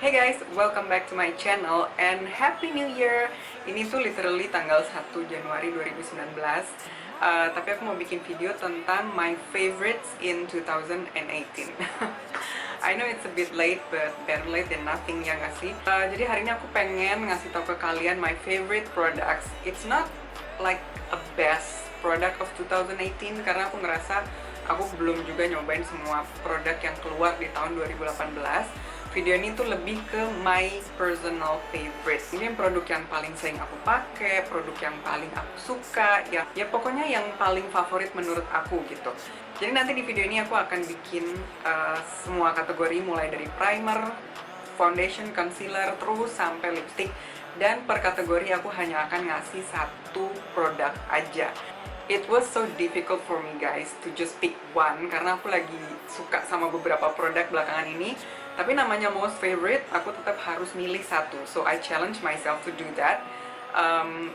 Hey guys, welcome back to my channel and Happy New Year. Ini tuh literally tanggal 1 Januari 2019. Tapi aku mau bikin video tentang my favorites in 2018. I know it's a bit late, but better late than nothing, ya nggak sih? Jadi hari ini aku pengen ngasih tau ke kalian my favorite products. It's not like a best product of 2018 karena aku ngerasa aku belum juga nyobain semua produk yang keluar di tahun 2018. Video ini tuh lebih ke my personal favorite. Ini produk yang paling sering aku pakai, produk yang paling aku suka, ya pokoknya yang paling favorit menurut aku gitu. Jadi nanti di video ini aku akan bikin semua kategori mulai dari primer, foundation, concealer, terus sampai lipstick. Dan per kategori aku hanya akan ngasih satu produk aja. It was so difficult for me guys to just pick one karena aku lagi suka sama beberapa produk belakangan ini. Tapi namanya most favorite, aku tetap harus milih satu. So I challenge myself to do that.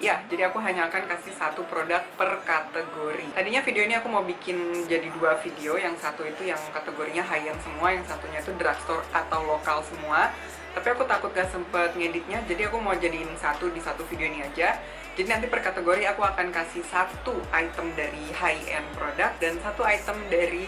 Jadi aku hanya akan kasih satu produk per kategori. Tadinya video ini aku mau bikin jadi dua video. Yang satu itu yang kategorinya high-end semua, yang satunya itu drugstore atau lokal semua. Tapi aku takut gak sempet ngeditnya, jadi aku mau jadiin satu di satu video ini aja. Jadi nanti per kategori aku akan kasih satu item dari high-end produk dan satu item dari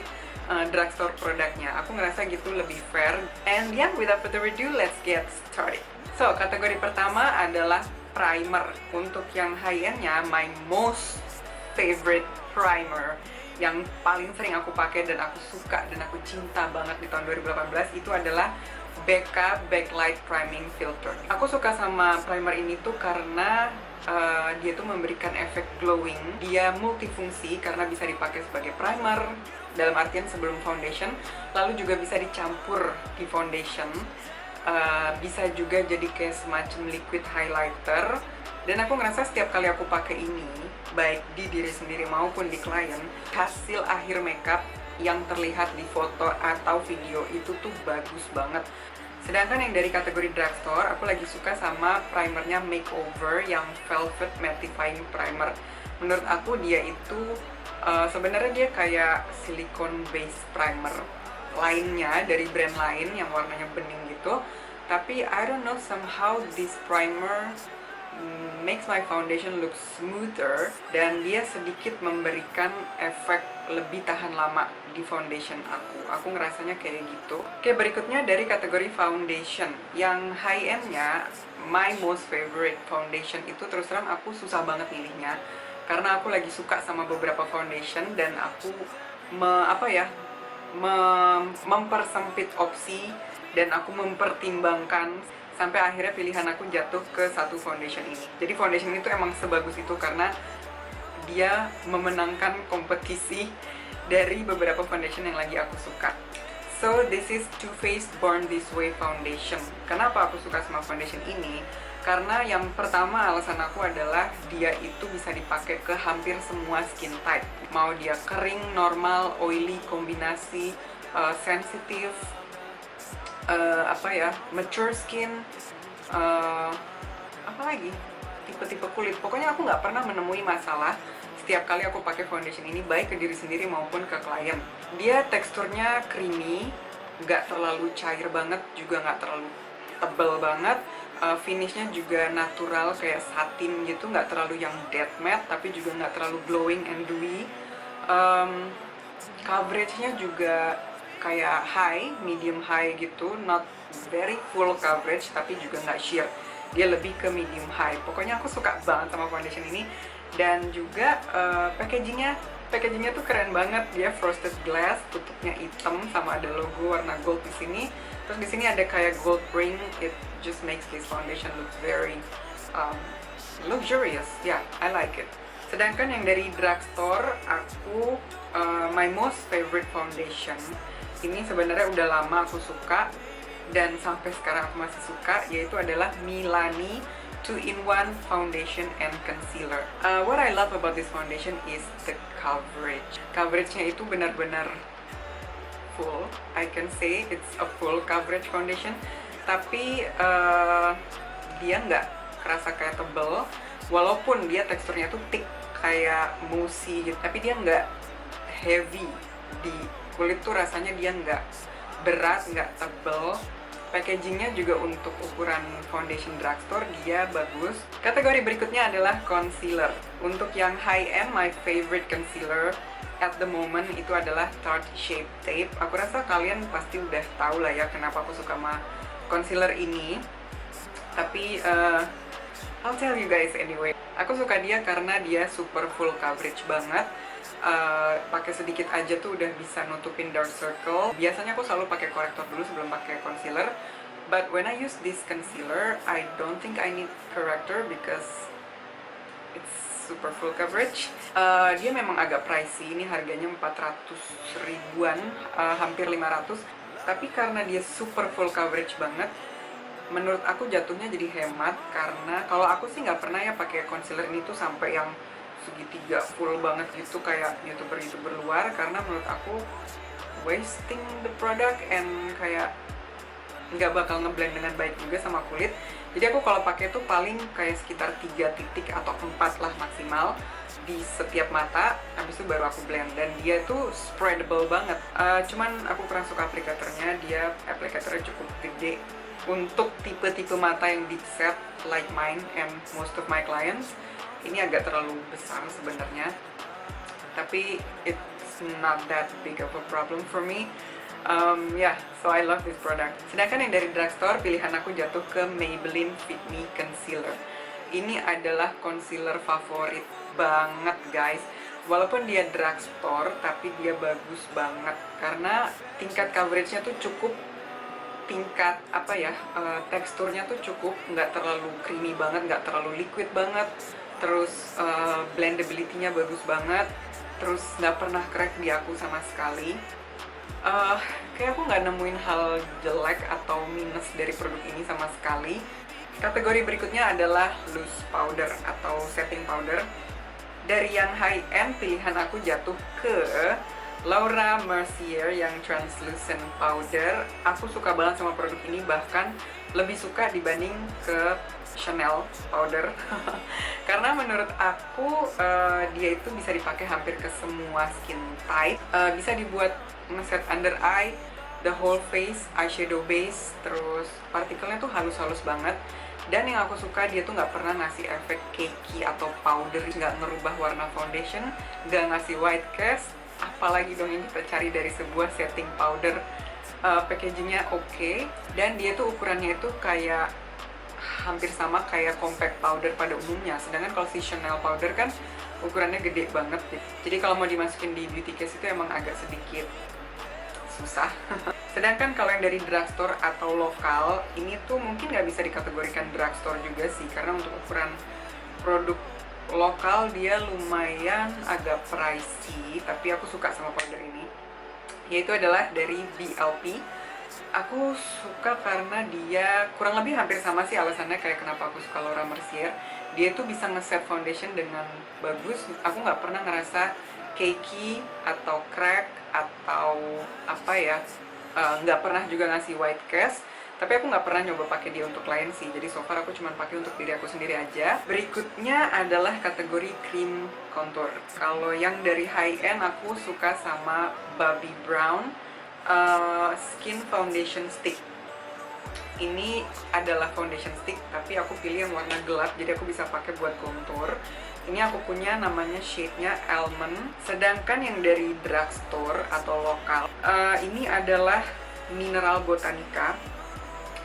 drugstore produknya. Aku ngerasa gitu lebih fair. And without further ado, let's get started. So, kategori pertama adalah primer. Untuk yang high-endnya, my most favorite primer yang paling sering aku pakai dan aku suka dan aku cinta banget di tahun 2018 itu adalah BK Backlight Priming Filter. Aku suka sama primer ini tuh karena dia tuh memberikan efek glowing. Dia multifungsi karena bisa dipakai sebagai primer dalam artian sebelum foundation, lalu juga bisa dicampur di foundation, bisa juga jadi kayak semacam liquid highlighter. Dan aku ngerasa setiap kali aku pakai ini, baik di diri sendiri maupun di klien, hasil akhir makeup yang terlihat di foto atau video itu tuh bagus banget. Sedangkan yang dari kategori drugstore, aku lagi suka sama primernya Makeover yang Velvet Mattifying Primer. Menurut aku dia itu sebenarnya dia kayak silicone base primer lainnya dari brand lain yang warnanya bening gitu. Tapi I don't know, somehow this primer makes my foundation look smoother dan dia sedikit memberikan efek lebih tahan lama di foundation aku. Aku ngerasanya kayak gitu. Oke, berikutnya dari kategori foundation. Yang high-endnya, my most favorite foundation itu terus terang aku susah banget milihnya. Karena aku lagi suka sama beberapa foundation dan aku mempersempit opsi dan aku mempertimbangkan sampai akhirnya pilihan aku jatuh ke satu foundation ini. Jadi foundation itu emang sebagus itu karena dia memenangkan kompetisi dari beberapa foundation yang lagi aku suka. So this is Too Faced Born This Way Foundation. Kenapa aku suka sama foundation ini? Karena yang pertama alasan aku adalah dia itu bisa dipakai ke hampir semua skin type. Mau dia kering, normal, oily, kombinasi, sensitive, mature skin, tipe-tipe kulit. Pokoknya aku nggak pernah menemui masalah setiap kali aku pakai foundation ini, baik ke diri sendiri maupun ke klien. Dia teksturnya creamy, nggak terlalu cair banget, juga nggak terlalu tebal banget. Finishnya juga natural kayak satin gitu, nggak terlalu yang dead matte, tapi juga nggak terlalu glowing and dewy. Coveragenya juga kayak high, medium high gitu, not very full coverage tapi juga nggak sheer, dia lebih ke medium high. Pokoknya aku suka banget sama foundation ini. Dan juga packagingnya tuh keren banget. Dia frosted glass, tutupnya hitam sama ada logo warna gold di sini. Terus di sini ada kayak gold ring. It just makes this foundation look very luxurious. Yeah, I like it. Sedangkan yang dari drugstore, aku my most favorite foundation ini sebenarnya udah lama aku suka dan sampai sekarang aku masih suka, yaitu adalah Milani 2-in-1 Foundation and Concealer. What I love about this foundation is the coverage. Coveragenya itu benar-benar full. I can say it's a full coverage foundation. Tapi dia nggak kerasa kayak tebel, walaupun dia teksturnya tuh thick kayak mousse gitu. Tapi dia nggak heavy di kulit tuh, rasanya dia nggak berat, nggak tebel. Packagingnya juga untuk ukuran foundation drugstore dia bagus. Kategori berikutnya adalah concealer. Untuk yang high end, my favorite concealer at the moment itu adalah Tarte Shape Tape. Aku rasa kalian pasti udah tahu lah ya kenapa aku suka sama concealer ini. Tapi I'll tell you guys anyway. Aku suka dia karena dia super full coverage banget. Pakai sedikit aja tuh udah bisa nutupin dark circle. Biasanya aku selalu pakai korektor dulu sebelum pakai concealer. But when I use this concealer, I don't think I need corrector because it's super full coverage. Dia memang agak pricey. Ini harganya 400 ribuan, hampir 500. Tapi karena dia super full coverage banget, menurut aku jatuhnya jadi hemat. Karena kalau aku sih nggak pernah ya pakai concealer ini tuh sampai yang segitiga full banget gitu kayak youtuber luar, karena menurut aku wasting the product and kayak nggak bakal ngeblend dengan baik juga sama kulit. Jadi aku kalau pakai tuh paling kayak sekitar 3 titik atau 4 lah maksimal di setiap mata, habis itu baru aku blend. Dan dia tuh spreadable banget. Cuman aku kurang suka aplikatornya, dia aplikatornya cukup gede untuk tipe-tipe mata yang deep set like mine and most of my clients. Ini agak terlalu besar sebenarnya, tapi it's not that big of a problem for me. So I love this product. Sedangkan yang dari drugstore, pilihan aku jatuh ke Maybelline Fit Me Concealer. Ini adalah concealer favorit banget guys. Walaupun dia drugstore, tapi dia bagus banget karena tingkat coveragenya tuh cukup, tingkat teksturnya tuh cukup, nggak terlalu creamy banget, nggak terlalu liquid banget. Terus blendability-nya bagus banget. Terus nggak pernah crack di aku sama sekali. Kayak aku nggak nemuin hal jelek atau minus dari produk ini sama sekali. Kategori berikutnya adalah loose powder atau setting powder. Dari yang high end, pilihan aku jatuh ke Laura Mercier yang translucent powder. Aku suka banget sama produk ini, bahkan lebih suka dibanding ke Chanel powder. Karena menurut aku dia itu bisa dipakai hampir ke semua skin type. Bisa dibuat ngeset under eye, the whole face, eyeshadow base, terus partikelnya tuh halus-halus banget. Dan yang aku suka, dia tuh nggak pernah ngasih efek cakey atau powder, nggak ngerubah warna foundation, nggak ngasih white cast. Apalagi dong yang kita cari dari sebuah setting powder. Packagingnya oke, dan dia tuh ukurannya itu kayak hampir sama kayak compact powder pada umumnya. Sedangkan kalau si Chanel powder kan ukurannya gede banget. Jadi kalau mau dimasukin di beauty case itu emang agak sedikit susah. Sedangkan kalau yang dari drugstore atau lokal, ini tuh mungkin nggak bisa dikategorikan drugstore juga sih, karena untuk ukuran produk lokal dia lumayan agak pricey, tapi aku suka sama powder ini. Yaitu adalah dari BLP. Aku suka karena dia kurang lebih hampir sama sih alasannya kayak kenapa aku suka Laura Mercier. Dia tuh bisa ngeset foundation dengan bagus. Aku nggak pernah ngerasa cakey atau crack atau nggak pernah juga ngasih white cast. Tapi aku nggak pernah nyoba pakai dia untuk klien sih. Jadi so far aku cuma pakai untuk diri aku sendiri aja. Berikutnya adalah kategori cream contour. Kalau yang dari high end aku suka sama Bobbi Brown Skin Foundation Stick. Ini adalah foundation stick, tapi aku pilih yang warna gelap, jadi aku bisa pakai buat contour. Ini aku punya namanya shade-nya Almond. Sedangkan yang dari drugstore atau lokal, ini adalah Mineral Botanica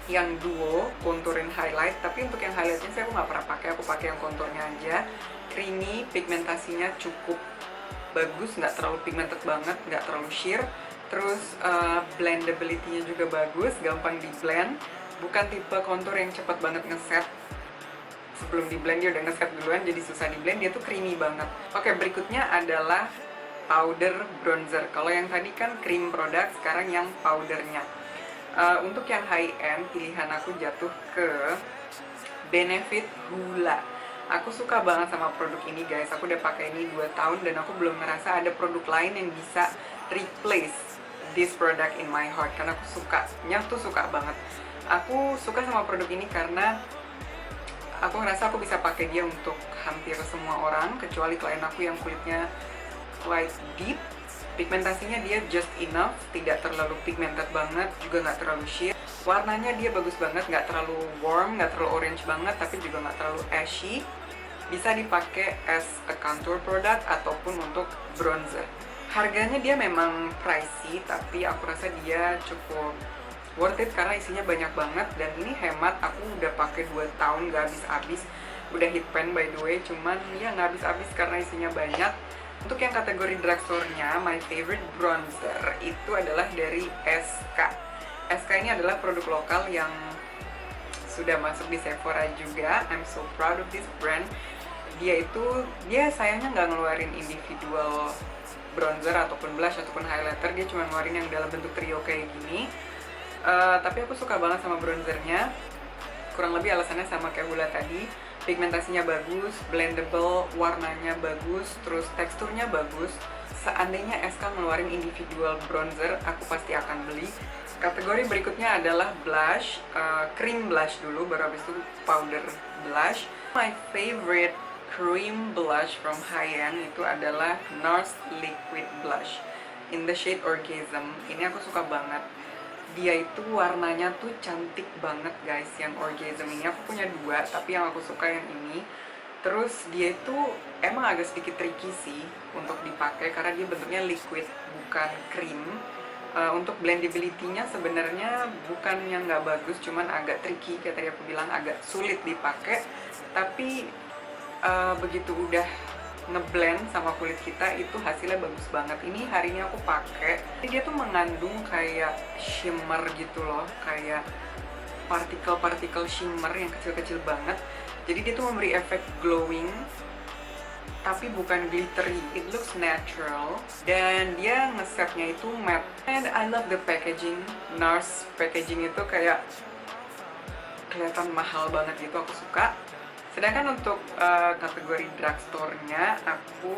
yang duo contour and highlight. Tapi untuk yang highlightnya saya nggak pernah pakai, aku pakai yang contournya aja. Creamy, pigmentasinya cukup bagus, nggak terlalu pigmented banget, nggak terlalu sheer. Terus blendability-nya juga bagus, gampang di blend. Bukan tipe contour yang cepat banget ngeset. Sebelum di blend dia udah ngeset duluan, jadi susah di blend. Dia tuh creamy banget. Oke, berikutnya adalah powder bronzer. Kalau yang tadi kan cream product, sekarang yang powdernya. Untuk yang high end, pilihan aku jatuh ke Benefit Hoola. Aku suka banget sama produk ini guys. Aku udah pakai ini 2 tahun dan aku belum ngerasa ada produk lain yang bisa replace this product in my heart, karena aku suka banget. Aku suka sama produk ini karena aku ngerasa aku bisa pakai dia untuk hampir semua orang, kecuali klien aku yang kulitnya quite deep. Pigmentasinya dia just enough, tidak terlalu pigmented banget, juga nggak terlalu sheer. Warnanya dia bagus banget, nggak terlalu warm, nggak terlalu orange banget, tapi juga nggak terlalu ashy. Bisa dipakai as a contour product ataupun untuk bronzer. Harganya dia memang pricey, tapi aku rasa dia cukup worth it karena isinya banyak banget. Dan ini hemat, aku udah pakai 2 tahun nggak habis-habis. Udah hit pan by the way, cuman ya nggak habis-habis karena isinya banyak. Untuk yang kategori drugstore-nya, my favorite bronzer itu adalah dari SK. SK ini adalah produk lokal yang sudah masuk di Sephora juga. I'm so proud of this brand. Dia sayangnya nggak ngeluarin individual bronzer ataupun blush ataupun highlighter. Dia cuma ngeluarin yang dalam bentuk trio kayak gini. Tapi aku suka banget sama bronzernya. Kurang lebih alasannya sama kayak Hula tadi. Pigmentasinya bagus, blendable, warnanya bagus, terus teksturnya bagus. Seandainya SK ngeluarin individual bronzer, aku pasti akan beli. Kategori berikutnya adalah blush, cream blush dulu, baru habis itu powder blush. My favorite cream blush from high-end itu adalah NARS Liquid Blush in the shade Orgasm. Ini aku suka banget. Dia itu warnanya tuh cantik banget guys, yang Orgasm ini. Aku punya 2, tapi yang aku suka yang ini. Terus dia itu emang agak sedikit tricky sih untuk dipakai karena dia bentuknya liquid, bukan cream. Untuk blendability-nya sebenarnya bukan yang nggak bagus, cuman agak tricky, kayak tadi aku bilang agak sulit dipakai. Tapi begitu udah ngeblend sama kulit kita itu hasilnya bagus banget. Ini hari ini aku pakai. Dia tuh mengandung kayak shimmer gitu loh, kayak partikel-partikel shimmer yang kecil-kecil banget. Jadi dia tuh memberi efek glowing tapi bukan glittery, it looks natural. Dan dia ngesetnya itu matte. And I love the packaging. NARS packaging itu kayak kelihatan mahal banget gitu, aku suka. Sedangkan untuk kategori drugstore-nya, aku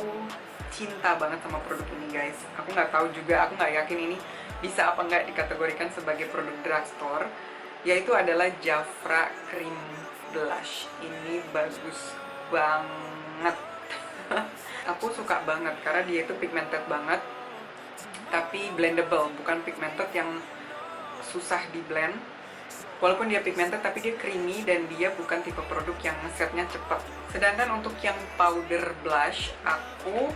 cinta banget sama produk ini guys. Aku nggak tahu juga, aku nggak yakin ini bisa apa nggak dikategorikan sebagai produk drugstore. Yaitu adalah Jafra Cream Blush. Ini bagus banget. Aku suka banget karena dia itu pigmented banget, tapi blendable, bukan pigmented yang susah di blend. Walaupun dia pigmented tapi dia creamy dan dia bukan tipe produk yang ngesetnya cepat. Sedangkan untuk yang powder blush, aku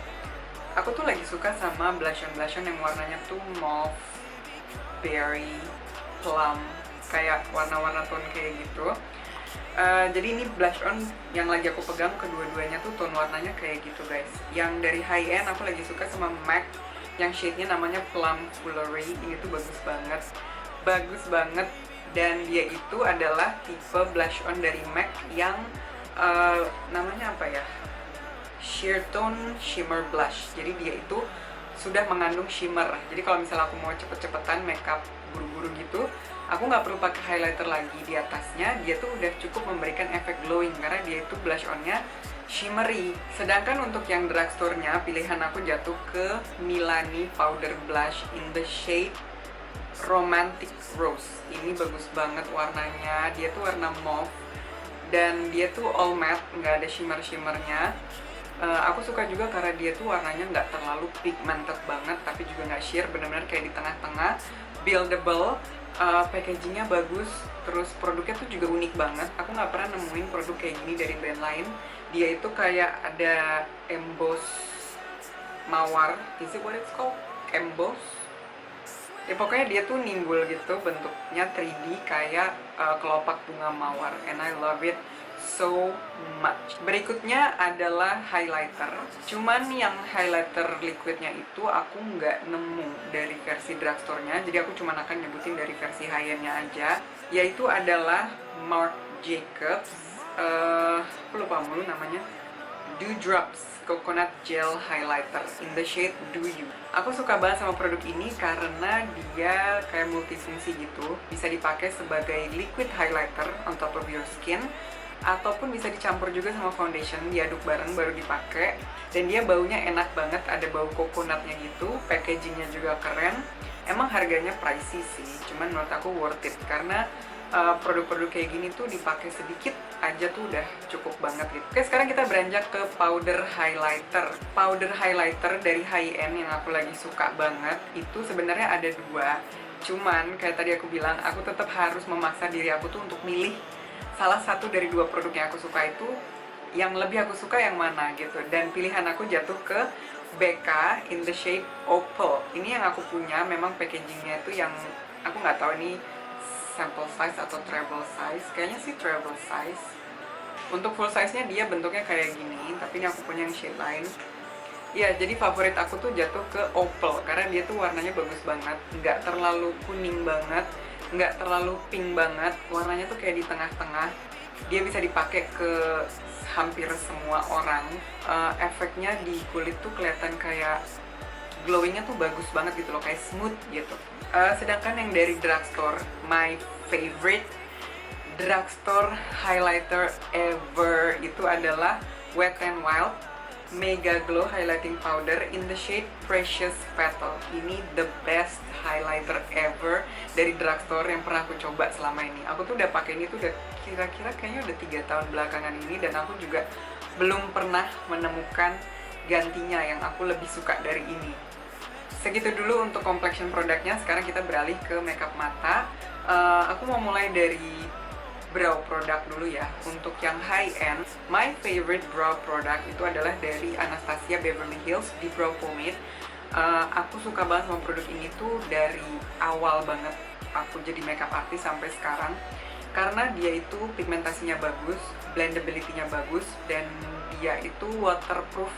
tuh lagi suka sama blush on yang warnanya tuh mauve, berry, plum, kayak warna-warna tone kayak gitu. Jadi ini blush on yang lagi aku pegang, kedua-duanya tuh tone warnanya kayak gitu guys. Yang dari high end aku lagi suka sama MAC yang shade-nya namanya Plum Foolery. Ini tuh bagus banget. Dan dia itu adalah tipe blush on dari MAC yang namanya apa ya, sheer tone shimmer blush. Jadi dia itu sudah mengandung shimmer. Jadi kalau misalnya aku mau cepet-cepetan makeup buru-buru gitu, aku nggak perlu pakai highlighter lagi di atasnya. Dia tuh udah cukup memberikan efek glowing karena dia itu blush on-nya shimmery. Sedangkan untuk yang drugstore-nya, pilihan aku jatuh ke Milani Powder Blush in the shade Romantic Rose. Ini bagus banget warnanya. Dia tuh warna mauve dan dia tuh all matte, nggak ada shimmer-shimmernya. Aku suka juga karena dia tuh warnanya nggak terlalu pigmented banget, tapi juga nggak sheer, benar-benar kayak di tengah-tengah. Buildable, packagingnya bagus, terus produknya tuh juga unik banget. Aku nggak pernah nemuin produk kayak gini dari brand lain. Dia itu kayak ada emboss mawar, is it what it's called? Emboss? Ya pokoknya dia tuh nimbul gitu, bentuknya 3D kayak kelopak bunga mawar, and I love it so much. Berikutnya adalah highlighter. Cuman yang highlighter liquidnya itu aku nggak nemu dari versi drugstore-nya, jadi aku cuman akan nyebutin dari versi high-end-nya aja. Yaitu adalah Marc Jacobs, aku lupa mulu namanya, Dewdrops Coconut Gel Highlighter in the shade Do You. Aku suka banget sama produk ini karena dia kayak multifungsi gitu. Bisa dipakai sebagai liquid highlighter on top of your skin, ataupun bisa dicampur juga sama foundation, diaduk bareng baru dipakai. Dan dia baunya enak banget, ada bau coconutnya gitu. Packagingnya juga keren. Emang harganya pricey sih, cuman menurut aku worth it karena produk-produk kayak gini tuh dipakai sedikit aja tuh udah cukup banget gitu. Oke, sekarang kita beranjak ke powder highlighter. Powder highlighter dari high end yang aku lagi suka banget itu sebenarnya ada 2. Cuman kayak tadi aku bilang, aku tetap harus memaksa diri aku tuh untuk milih salah satu dari dua produk yang aku suka itu yang lebih aku suka yang mana gitu. Dan pilihan aku jatuh ke BK in the shade Opal. Ini yang aku punya, memang packagingnya itu yang aku nggak tahu ini sample size atau travel size. Kayaknya sih travel size. Untuk full size-nya dia bentuknya kayak gini, tapi ini aku punya yang shade lain. Ya, jadi favorit aku tuh jatuh ke Opal karena dia tuh warnanya bagus banget, nggak terlalu kuning banget, nggak terlalu pink banget, warnanya tuh kayak di tengah-tengah. Dia bisa dipakai ke hampir semua orang. Efeknya di kulit tuh kelihatan kayak glowingnya tuh bagus banget gitu loh, kayak smooth gitu. Sedangkan yang dari drugstore, my favorite drugstore highlighter ever itu adalah Wet n Wild Mega Glow Highlighting Powder in the shade Precious Petal. Ini the best highlighter ever dari drugstore yang pernah aku coba selama ini. Aku tuh udah pakai ini tuh udah kira-kira kayaknya udah 3 tahun belakangan ini, dan aku juga belum pernah menemukan gantinya yang aku lebih suka dari ini. Segitu dulu untuk complexion produknya. Sekarang kita beralih ke makeup mata. Aku mau mulai dari brow product dulu ya. Untuk yang high end, my favorite brow product itu adalah dari Anastasia Beverly Hills di Brow Pomade. Aku suka banget sama produk ini tuh dari awal banget aku jadi makeup artist sampai sekarang, karena dia itu pigmentasinya bagus, blendability-nya bagus, dan dia itu waterproof.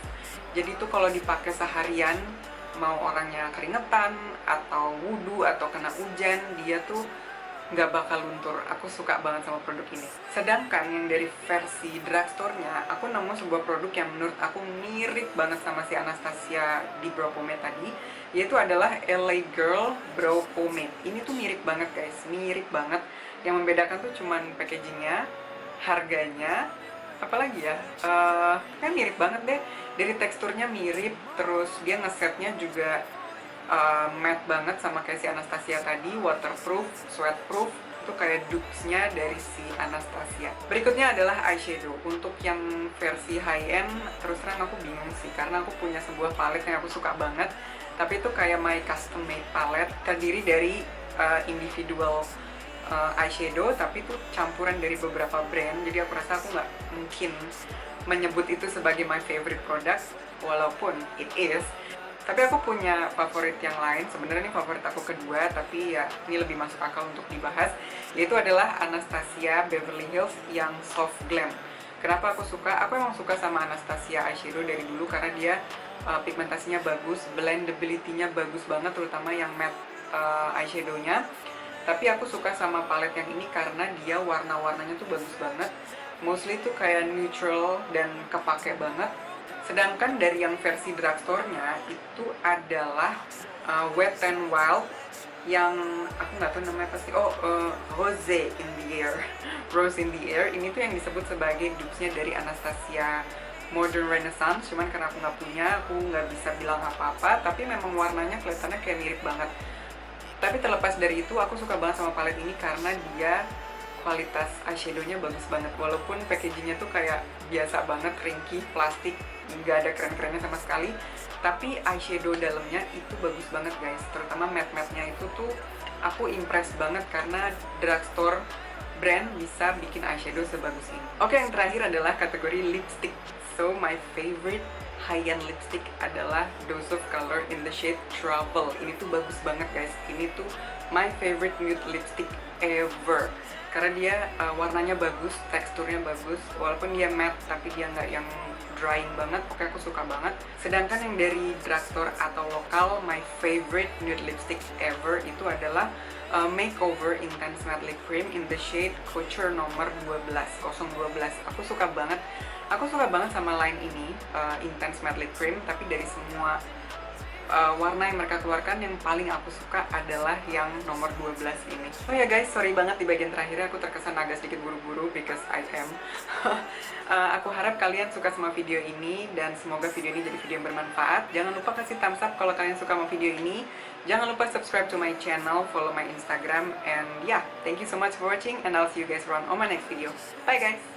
Jadi itu kalau dipakai seharian, mau orangnya keringetan atau wudhu atau kena hujan, dia tuh nggak bakal luntur. Aku suka banget sama produk ini. Sedangkan yang dari versi drugstore-nya, aku nemu sebuah produk yang menurut aku mirip banget sama si Anastasia di Brow Pomade tadi, yaitu adalah LA Girl Brow Pomade. Ini tuh mirip banget guys, mirip banget. Yang membedakan tuh cuman packagingnya, harganya, apalagi ya, kan mirip banget deh. Dari teksturnya mirip, terus dia ngesetnya juga matte banget sama kayak si Anastasia tadi, waterproof, sweatproof. Itu kayak dupes-nya dari si Anastasia. Berikutnya adalah eyeshadow. Untuk yang versi high end, terus terang aku bingung sih, karena aku punya sebuah palette yang aku suka banget, tapi itu kayak my custom made palette, terdiri dari individual eyeshadow, tapi itu campuran dari beberapa brand. Jadi aku rasa aku nggak mungkin menyebut itu sebagai my favorite product, walaupun it is. Tapi aku punya favorit yang lain. Sebenarnya ini favorit aku kedua, tapi ya ini lebih masuk akal untuk dibahas, yaitu adalah Anastasia Beverly Hills yang Soft Glam. Kenapa aku suka? Aku emang suka sama Anastasia eyeshadow dari dulu karena dia pigmentasinya bagus, blendability-nya bagus banget, terutama yang matte eyeshadow-nya. Tapi aku suka sama palette yang ini karena dia warna-warnanya tuh bagus banget. Mostly tuh kayak neutral dan kepake banget. Sedangkan dari yang versi drugstore-nya itu adalah Wet n Wild yang aku nggak tahu namanya pasti. Rose in the Air. Rose in the Air ini tuh yang disebut sebagai dupes-nya dari Anastasia Modern Renaissance. Cuman karena aku nggak punya, aku nggak bisa bilang apa-apa. Tapi memang warnanya kelihatannya kayak mirip banget. Tapi terlepas dari itu, aku suka banget sama palette ini karena dia kualitas eyeshadow-nya bagus banget. Walaupun packagingnya tuh kayak biasa banget, ringkih, plastik, nggak ada keren-kerennya sama sekali, tapi eyeshadow dalamnya itu bagus banget guys. Terutama matte-matte-nya itu tuh aku impress banget karena drugstore brand bisa bikin eyeshadow sebagus ini. Oke, yang terakhir adalah kategori lipstick. So my favorite high-end lipstick adalah Dose of Color in the shade Trouble. Ini tuh bagus banget guys. Ini tuh my favorite nude lipstick ever. Karena dia warnanya bagus, teksturnya bagus, walaupun dia matte tapi dia nggak yang drying banget. Pokoknya aku suka banget. Sedangkan yang dari drugstore atau lokal, my favorite nude lipstick ever itu adalah Makeover Intense Matte Lip Cream in the shade Couture nomor 12, 012. Aku suka banget sama line ini, Intense Matte Lip Cream, tapi dari semua warna yang mereka keluarkan, yang paling aku suka adalah yang nomor 12 ini. Oh ya guys, sorry banget di bagian terakhirnya aku terkesan agak sedikit buru-buru because I am. Aku harap kalian suka sama video ini dan semoga video ini jadi video yang bermanfaat. Jangan lupa kasih thumbs up kalau kalian suka sama video ini. Jangan lupa subscribe to my channel, follow my Instagram, and yeah, thank you so much for watching and I'll see you guys around on my next video. Bye guys!